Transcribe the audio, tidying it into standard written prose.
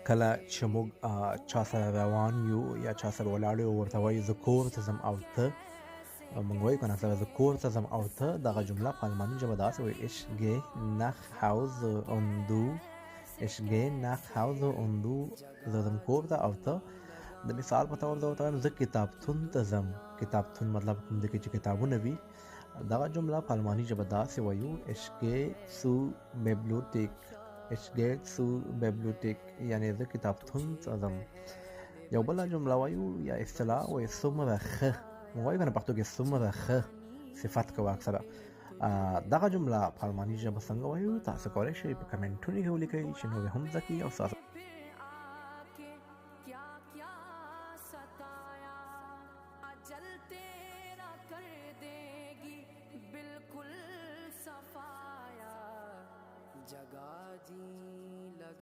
کله چې موږ چا سره روان یو یا چا سره ولاړ یو ورته وایو زه کور ته ځم او ته موږ وایو که نه سره زه کور ته ځم او ته دغه جمله په الماني ژبه داسې وایي ich gehe nach Hause und du ich gehe nach Hause und du زه ځم کور ته او ته د مثال په طور زه ورته وایم زه کتابتون ته ځم کتابتون مطلب کوم دی کې چې کتابونه وي دغه جمله په الماني ژبه داسې وایو ich gehe zur Bibliothek ich gehe zur Bibliothek یعنی زه کتابتون ته ځم یو بله جمله وایو یا اصطلاح وایي څومره ښه موږ وایو که نه پښتو کې څومره ښه صفت کوو اکثره دغه جمله په الماني ژبه څنګه وایو تاسو کولی شئ په کمنټونو کې ولیکئ چې نور هم زده کړي او ستاسو